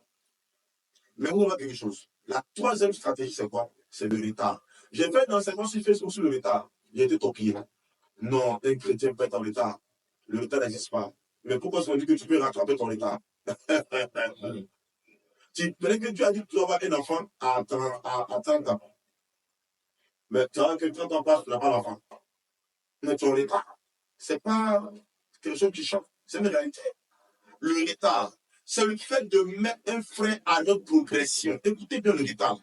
Mais vous voyez quelque chose. La troisième stratégie, c'est quoi? C'est le retard. J'ai fait un enseignement sur Facebook sur le retard. J'ai été torpillé. Non, un chrétien peut être en retard. Le retard n'existe pas. Mais pourquoi on dit que tu peux rattraper ton retard? Peut-être que tu as dit que tu vas avoir un enfant à 30 ans. Mais tu vois que 30 ans passe, tu n'as pas d'enfant. Mais ton retard, c'est pas quelque chose qui change. C'est une réalité. Le retard, c'est le fait de mettre un frein à notre progression. Écoutez bien le retard.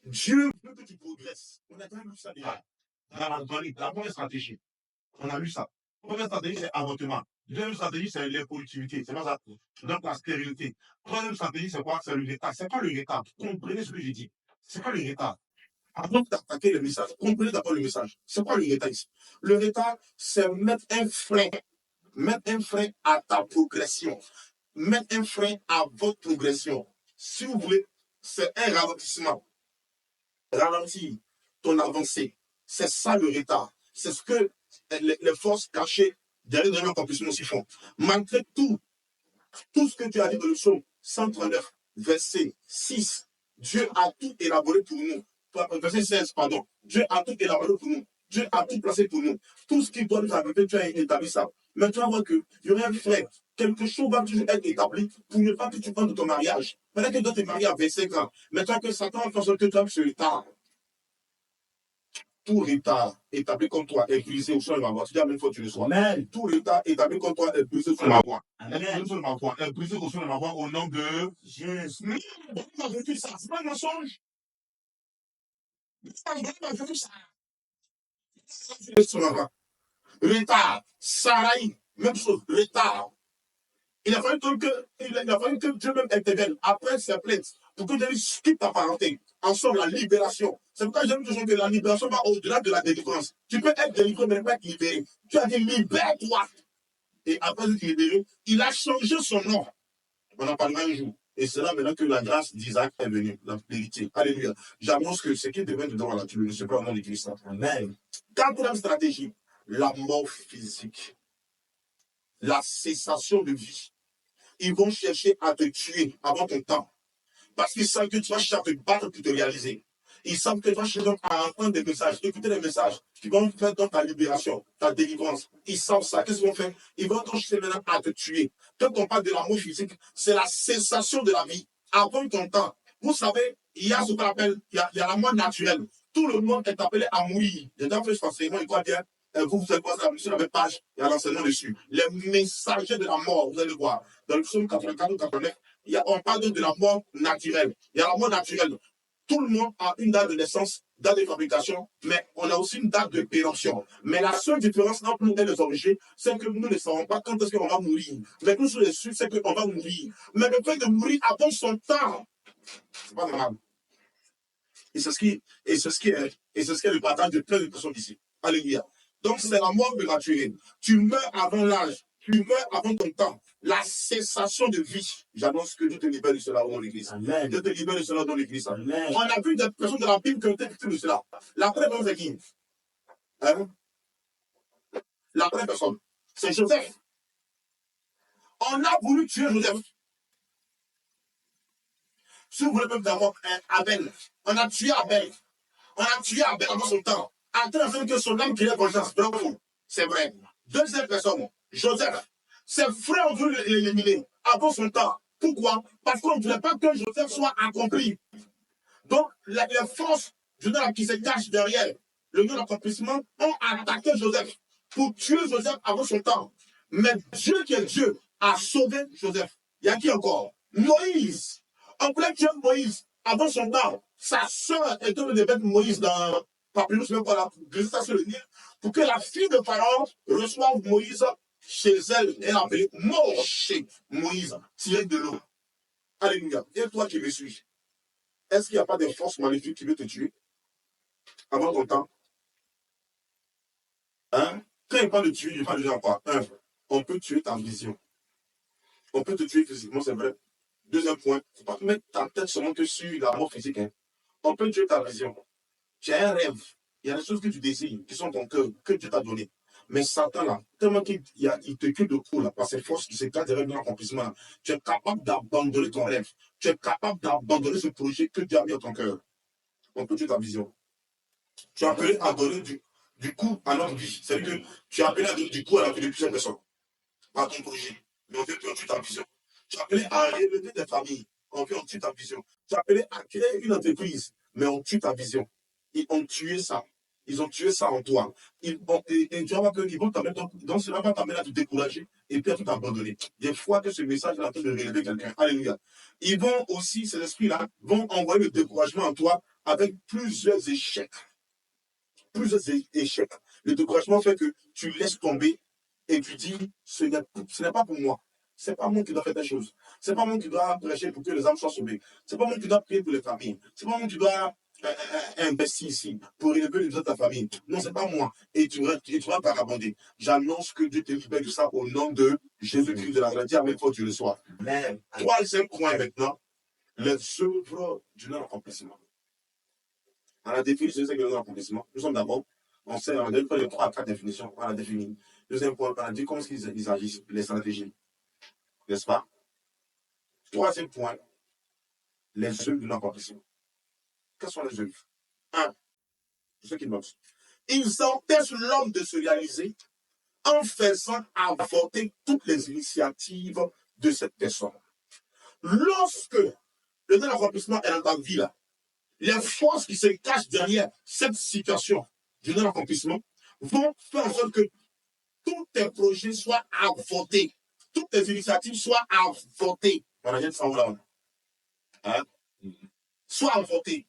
Dieu veut que tu progresses. On a déjà lu ça déjà. Dans la première stratégie, on a lu ça. La première stratégie, c'est avortement. Deuxième stratégie, c'est l'improductivité. C'est pas ça. Donc, la stérilité. Troisième stratégie, c'est quoi? C'est le retard. C'est quoi le retard? Comprenez ce que j'ai dit. C'est quoi le retard? Avant d'attaquer le message, comprenez d'abord le message. C'est quoi le retard ici? Le retard, c'est mettre un frein. Mettre un frein à ta progression. Mettre un frein à votre progression. Si vous voulez, c'est un ralentissement. Ralentir ton avancée. C'est ça le retard. C'est ce que les forces cachées derrière l'accomplissement aussi font. Malgré tout ce que tu as dit dans le psaume 139, verset 6, Dieu a tout élaboré pour nous. Verset 16, pardon. Dieu a tout élaboré pour nous. Dieu a tout placé pour nous. Tout ce qui doit nous arriver, tu as établi ça. Mais tu vas voir qu'il y aurait un frère. Quelque chose va toujours être établi pour ne pas que tu prennes de ton mariage. Peut-être que tu dois te marier à 25 ans. Mais tu vois que Satan fait en sorte que tu as ce retard. Tout retard établi comme toi est brisé au sol de ma voix. Tu dis la même fois que tu le sois.
Amen.
Tout retard établi comme toi est brisé au sol de ma voix.
Amen.
Est brisé au sol de ma voix. Est brisé au sol de ma voix au nom de
Jésus.
Mais on a vécu ça. C'est pas un mensonge. On a vécu ça. Sur ma voix. Retard. Sarai. Même chose. Retard. Il a fallu que Dieu même intervienne après ses plaintes pour que Dieu quitte ta parenté. En somme, la libération. C'est pourquoi j'aime toujours que la libération va au-delà de la délivrance. Tu peux être délivré, mais ne pas être libéré. Tu as dit libère-toi. Et après être libéré, il a changé son nom. On en parlera un jour. Et c'est là maintenant que la grâce d'Isaac est venue, la vérité. Alléluia. J'annonce que ce qui devait dedans la tu ne sais pas au nom de Christ.
Amen.
Quatrième stratégie, la mort physique. La cessation de vie. Ils vont chercher à te tuer avant ton temps. Parce qu'ils savent que tu vas chercher à te battre pour te réaliser. Ils savent que tu vas chercher donc à entendre des messages, écouter des messages qui vont faire donc ta libération, ta délivrance. Ils savent ça. Qu'est-ce qu'ils vont faire? Ils vont donc chercher maintenant à te tuer. Quand on parle de la mort physique, c'est la cessation de la vie avant ton temps. Vous savez, il y a ce qu'on appelle, il y a la mort naturelle. Tout le monde est appelé à mourir. J'ai déjà fait ce enseignement, il croit bien. Vous faites quoi ça sur la même page, il y a l'enseignement dessus. Les messagers de la mort, vous allez voir. Dans le psaume 84 ou 89, on parle de la mort naturelle. Il y a la mort naturelle. Tout le monde a une date de naissance, date de fabrication, mais on a aussi une date de péremption. Mais la seule différence entre nous et les origines, c'est que nous ne savons pas quand est-ce qu'on va mourir. Mais nous, sur les suites, c'est qu'on va mourir. Mais le fait de mourir avant son temps, c'est pas normal. Et c'est ce qui est le partage de plein de personnes ici. Alléluia. Donc, c'est la mort naturelle. Tu meurs avant l'âge. Tu meurs avant ton temps. La cessation de vie. J'annonce que Dieu te libère de cela dans l'église. Dieu te libère de cela dans l'église. On a vu des personnes de la Bible qui ont été victimes de cela. La première personne, c'est qui? Hein? La première personne, c'est Joseph. On a voulu tuer Joseph. Si vous voulez même d'abord Abel. On a tué Abel. On a tué Abel avant son temps. En train que son âme criait vengeance. C'est vrai. Deuxième personne, Joseph. Ses frères ont voulu l'éliminer avant son temps. Pourquoi? Parce qu'on ne voulait pas que Joseph soit accompli. Donc, les forces qui se cachent derrière le nom d'accomplissement ont attaqué Joseph pour tuer Joseph avant son temps. Mais Dieu qui est Dieu a sauvé Joseph. Il y a qui encore? Moïse. On voulait tuer Moïse avant son temps. Sa sœur était de mettre Moïse dans Papyrus, même pas la ça sur le Nil, pour que la fille de Pharaon reçoive Moïse chez elle. Elle a appelé Moïse, tiré de l'eau. Alléluia. Et toi qui me suis, est-ce qu'il n'y a pas de force maléfique qui veut te tuer avant ton temps? Hein? Quand il parle de tuer, il parle déjà quoi? On peut tuer ta vision. On peut te tuer physiquement, c'est vrai. Deuxième point, il ne faut pas mettre ta tête seulement que sur la mort physique. Hein. On peut tuer ta vision. Tu as un rêve. Il y a des choses que tu désires, qui sont ton cœur, que Dieu t'a donné. Mais Satan, là, tellement qu'il te crie de coups, là, par ses forces qui se cachent derrière l'accomplissement, tu es capable d'abandonner ton rêve. Tu es capable d'abandonner ce projet que Dieu a mis dans ton cœur. On peut tuer ta vision. Tu es appelé à donner du coup à notre vie. C'est-à-dire que tu es appelé à donner du coup à la vie de plusieurs personnes, à ton projet. Mais on veut tuer ta vision. Tu es appelé à relever des familles. On veut tuer ta vision. Tu es appelé à créer une entreprise, mais on tue ta vision. Ils ont tué ça. Ils ont tué ça en toi. Et tu vas voir qu'ils vont t'amener, donc cela va t'amener à te décourager et puis à tout abandonner. Des fois que ce message est en train de relever quelqu'un. Alléluia. Ils vont aussi, ces esprits-là, vont envoyer le découragement en toi avec plusieurs échecs. Plusieurs échecs. Le découragement fait que tu laisses tomber et tu dis, ce n'est pas pour moi. C'est pas moi qui dois faire des choses. C'est pas moi qui dois prêcher pour que les âmes soient sauvées. C'est pas moi qui dois prier pour les familles. C'est pas moi qui dois investir ici pour élever les autres de ta famille. Non, c'est pas moi. Et tu vas vagabonder. J'annonce que Dieu te libère de ça au nom de Jésus-Christ de la grandeur avec toi tu le sois.
Amen.
Troisième point maintenant, les œuvres du non-accomplissement. On a défini ce que c'est que le non-accomplissement. Nous sommes d'abord, on a donné les 3 à 4 définitions. On a défini. Deuxième point, on a dit comment ils agissent, les stratégies. N'est-ce pas? Troisième point, les œuvres du non-accomplissement. Quelles sont les œuvres? 1. Ceux qui notent. Ils empêchent l'homme de se réaliser en faisant avorter toutes les initiatives de cette personne. Lorsque le non-accomplissement est dans ta vie, là, les forces qui se cachent derrière cette situation du non-accomplissement vont faire en sorte que tous tes projets soient avortés, toutes tes initiatives soient avortées. On a dit ça là. Hein? Soit avortées.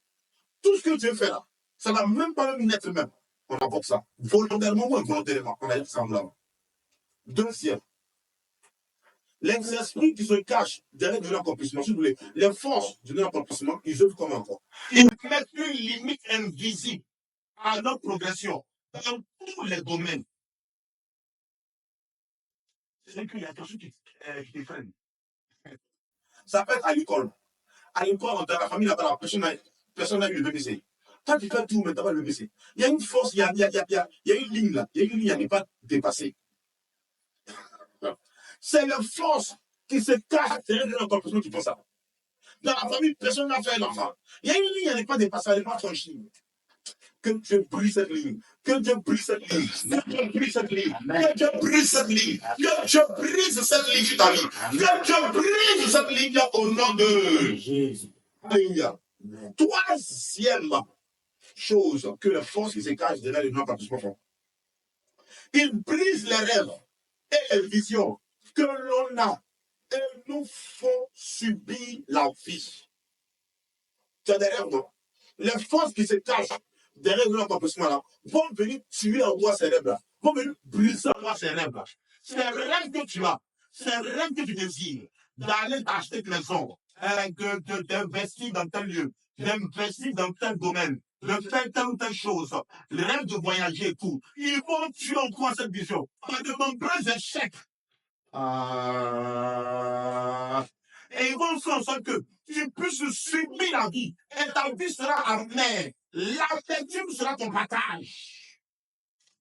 Tout ce que Dieu fait là, ça n'a même pas une lettre même. On avorte ça. Volontairement ou involontairement. On a dit ça là. Deuxième, les esprits qui se cachent derrière de l'accomplissement, si vous voulez, les forces de l'accomplissement, ils œuvrent comme encore. Ils mettent une limite invisible à notre progression dans tous les domaines. C'est qu'il y a quelque chose qui freine. Ça peut être à l'école. À l'école, dans la famille, là-bas, personne n'a eu le BPC. Quand tu fais tout, mais tu n'as pas le BPC. Il y a une force, il y a une ligne là. Il y a une ligne à ne pas dépasser. C'est la force qui se cache derrière l'accomplissement qui font ça. Dans la famille, personne n'a fait l'enfant. Il y a une ligne à ne pas dépasser, à ne pas franchir. Que Dieu brise cette ligne. Que Dieu brise cette ligne. Que Dieu brise cette ligne. Que Dieu brise cette ligne. Que Dieu brise cette ligne sur ta vie. Que Dieu brise cette ligne au nom de Jésus. Alléluia. Troisième chose que les forces qui se cachent derrière les non-accomplissement font. Ils brisent les rêves et les visions que l'on a et nous font subir la vie. Tu as des rêves, non? Les forces qui se cachent derrière l'accomplissement là vont venir tuer en toi ces rêves-là, vont venir briser en toi ces rêves-là. C'est un rêve que tu as, c'est un rêve que tu désires, d'aller t'acheter une maison, d'investir dans tel lieu, d'investir dans tel domaine, de faire telle ou telle chose, le rêve de voyager et tout. Ils vont tuer en toi cette vision par de nombreux échecs. Et ils vont faire en sorte que tu puisses subir la vie. Et ta vie sera amère. L'amertume sera ton partage.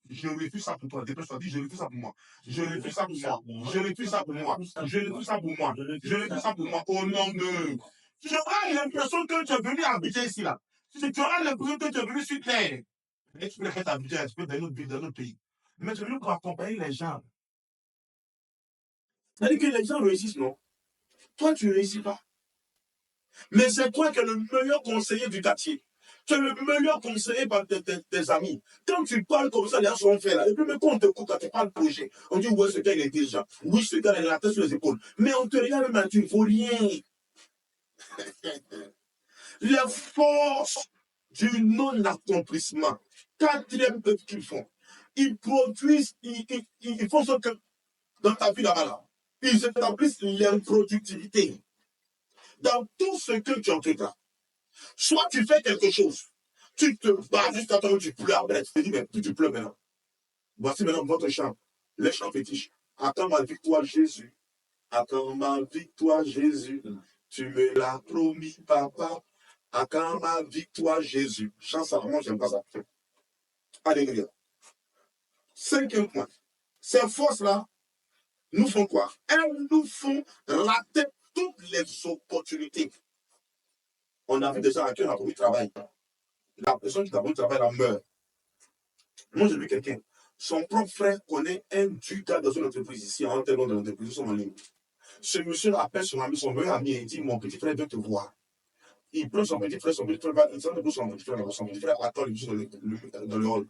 Je refuse ça pour toi. Dépêche-toi, dis, je refuse ça pour moi. Je refuse ça pour moi. Je refuse ça pour moi. Je refuse ça pour moi. Je refuse ça pour moi. Au nom de... Tu auras l'impression que tu es venu habiter ici, là. Tu auras l'impression que tu es venu sur terre. Et tu peux faire habiter un peu dans notre ville, dans notre pays. Mais tu es venu pour accompagner les gens. C'est-à-dire que les gens réussissent, non? Toi, tu ne réussis pas. Mais c'est toi qui es le meilleur conseiller du quartier. Tu es le meilleur conseiller par tes amis. Quand tu parles comme ça, les gens sont faits là. Et puis, mais quand on te coupe, quand tu parles projet, on dit, ouais, ce gars, il est intelligent. Oui, ce gars, il a la tête sur les épaules. Mais on te regarde même, tu ne faut rien. Les forces du non-accomplissement. Quatrième œuvre qu'ils font. Ils produisent, ils font ce que, dans ta vie là-bas, ils établissent l'improductivité. Dans tout ce que tu entreprends. Soit tu fais quelque chose, tu te bats jusqu'à temps que tu pleures. Tu te dis, mais tu pleures maintenant. Voici maintenant votre chant, les chants fétiches. Attends ma victoire, Jésus. À quand ma victoire, Jésus? Tu me l'as promis, papa. À quand ma victoire, Jésus? Chant Salomon, j'aime pas ça. Alléluia. Cinquième point. Ces forces-là nous font quoi? Elles nous font rater toutes les opportunités. On a vu déjà à qui on a trouvé travail. La personne qui a trouvé travail, elle meurt. Moi, j'ai vu quelqu'un. Son propre frère connaît un du gars dans une entreprise ici, en termes de l'entreprise, ils sont en ligne. Ce monsieur appelle son meilleur ami et il dit, mon petit frère veut te voir. Il prend son petit frère va, il s'en pour son petit frère attend le monsieur dans le hall.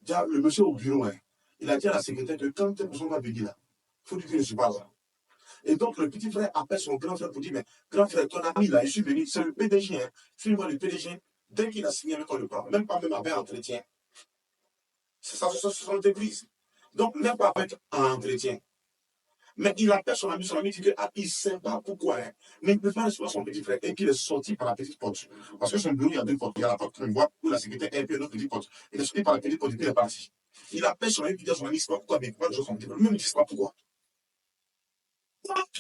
Le monsieur au bureau, hein, il a dit à la secrétaire que quand telle personne va venir là, il faut dire que je ne suis pas là. Et donc le petit frère appelle son grand frère pour dire, mais grand frère, ton ami là, je suis venu, c'est le PDG, hein. File-moi le PDG, dès qu'il a signé avec on le prend, même pas même avec un entretien. C'est ça, c'est son entreprise. Donc même pas avec un entretien. Mais il appelle son ami dit que il ne sait pas pourquoi, hein, mais il ne peut pas recevoir son petit frère et qu'il est sorti par la petite porte. Parce que son bureau, il y a deux portes. Il y a la porte qu'on voit où la sécurité est, et puis une autre petite porte. Il est sorti par la petite porte et puis il est parti. Il appelle son ami, il dit à son ami, il ne sait pas pourquoi, mais pourquoi je son petit frère. Lui-même, il ne sait pas pourquoi.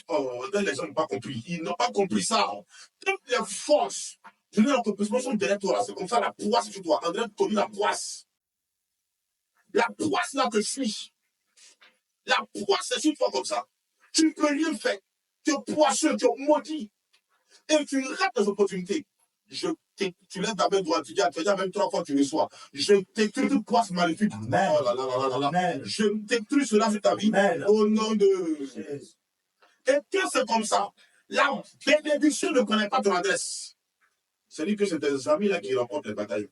Oh, les gens n'ont pas compris. Ils n'ont pas compris ça. Toutes les forces, je dis l'accomplissement sont derrière toi. C'est comme ça, la poisse sur toi. André Tony, la poisse. La poisse là que je suis. La poisse, c'est sur toi comme ça. Tu ne peux rien faire. Tu es poisseux, tu es maudit. Et tu rates les opportunités. Tu lèves ta main droite, tu dis même 3 fois tu reçois. Je t'écris toute poisse maléfique. Oh là là là là là. Je t'écris cela sur ta vie. Amen. Au nom de Jésus. Et quand c'est comme ça, la bénédiction ne connaît pas ton adresse. C'est-à-dire que c'est tes amis là qui remportent les batailles.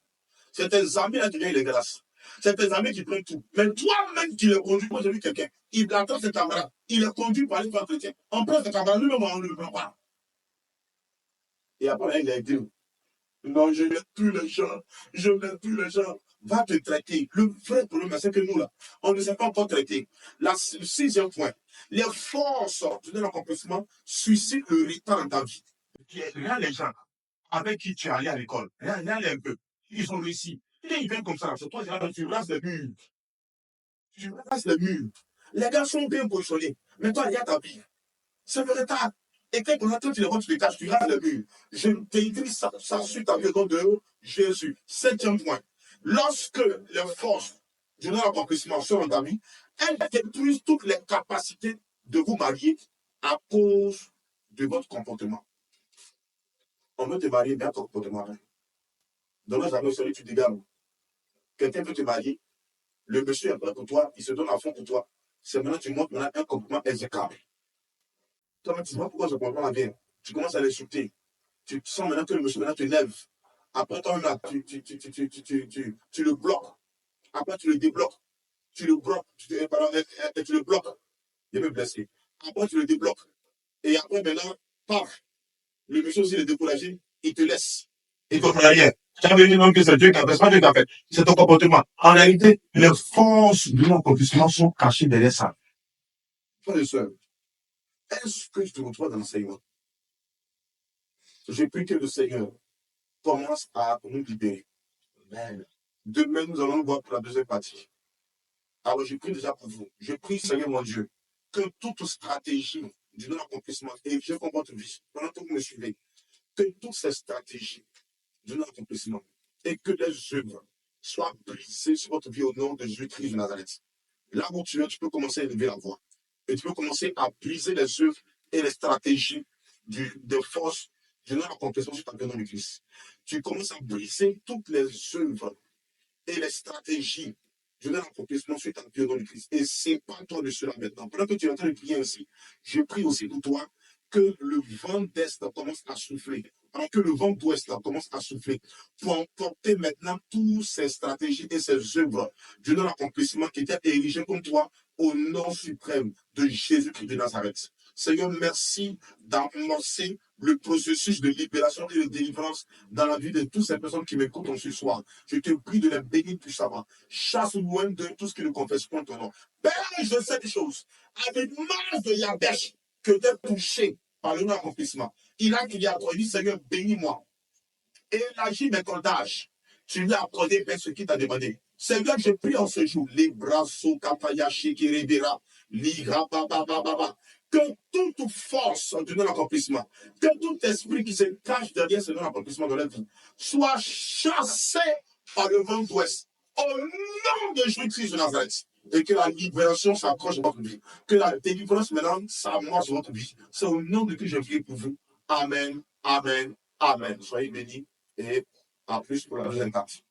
C'est tes amis là qui gagnent les grâces. C'est tes amis qui prennent tout. Mais toi-même qui les conduis, moi j'ai vu quelqu'un, il attend ses camarades, il les conduit pour aller faire entretien. On prend ses camarades, lui-même on ne le prend pas. Et après, il a dit, non, je n'aide plus les gens, je n'aide plus les gens. Va te traiter. Le vrai problème, c'est que nous, là, on ne sait pas encore traiter. Le 6e point, les forces de l'accomplissement suscitent le retard dans ta vie. Regarde les gens avec qui tu es allé à l'école. Regarde un peu. Ils ont réussi. Et ils viennent comme ça. C'est toi, tu rases les murs. Tu rases les murs. Les gars sont bien positionnés. Mais toi, regarde ta vie. C'est le retard. Et quand tu les vois, tu les caches, tu rases les murs. Je t'écris ça sur ta vie au nom de Jésus. 7e point. Lorsque les forces du non-accomplissement sont dans ta vie, elles détruisent toutes les capacités de vous marier à cause de votre comportement. On veut te marier, bien ton comportement. Dans nos amis, celui tu dégages. Quelqu'un veut te marier, le monsieur est prêt pour toi, il se donne à fond pour toi. C'est maintenant tu montres un comportement exécrable. Toi, tu ne sais pas pourquoi ce comportement vient. Tu commences à l'insulter. Tu sens maintenant que le monsieur maintenant te lève. Après, toi-même, tu le bloques. Après, tu le débloques. Tu le bloques. Tu le bloques. Il est blessé. Après, tu le débloques. Et après, maintenant, paf, le monsieur aussi est découragé, il te laisse. Il ne comprend rien. Tu as dit non que c'est Dieu qui a fait, c'est pas Dieu qui a fait. C'est ton comportement. En réalité, les forces de l'accomplissement sont cachées derrière ça. Frères et sœurs, est-ce que je te retrouve dans l'enseignement? J'ai pris que le Seigneur commence à nous libérer. Amen. Demain, nous allons voir pour la deuxième partie. Alors, je prie déjà pour vous. Je prie, Seigneur mon Dieu, que toute stratégie du non-accomplissement, et je comprends votre vie, pendant que vous me suivez, que toutes ces stratégies du non-accomplissement et que les œuvres soient brisées sur votre vie au nom de Jésus-Christ de Nazareth. Là où tu es, tu peux commencer à élever la voix. Et tu peux commencer à briser les œuvres et les stratégies des forces du non-accomplissement sur ta vie dans l'Église. Tu commences à briser toutes les œuvres et les stratégies du non-accomplissement sur ta vie dans l'Église. Et c'est pas toi de cela maintenant. Pendant que tu es en train de prier ainsi, je prie aussi pour toi que le vent d'Est commence à souffler. Alors que le vent d'Ouest commence à souffler pour emporter maintenant toutes ces stratégies et ces œuvres du non-accomplissement qui étaient érigées comme toi au nom suprême de Jésus-Christ de Nazareth. Seigneur, merci d'amorcer le processus de libération et de délivrance dans la vie de toutes ces personnes qui m'écoutent ce soir. Je te prie de les bénir puissamment. Chasse loin de tout ce qui ne confesse point ton nom. Père, je sais des choses. Avec masse de Yabesh que tu es touché par le non-accomplissement. Il a crié à toi, il dit, Seigneur, bénis-moi. Et élargis mes cordages. Tu lui as accordé ce qu'il t'a demandé. Seigneur, je prie en ce jour, les bras sous kapaya shikiribira, liga baba baba. Que toute force de non-accomplissement, que tout esprit qui se cache derrière ce non-accomplissement de la vie, soit chassé par le vent d'ouest. Au nom de Jésus-Christ de Nazareth. Et que la libération s'approche de votre vie. Que la délivrance maintenant s'amorce de votre vie. C'est au nom de Christ que je prie pour vous. Amen, amen, amen. Soyez bénis et à plus pour la deuxième partie.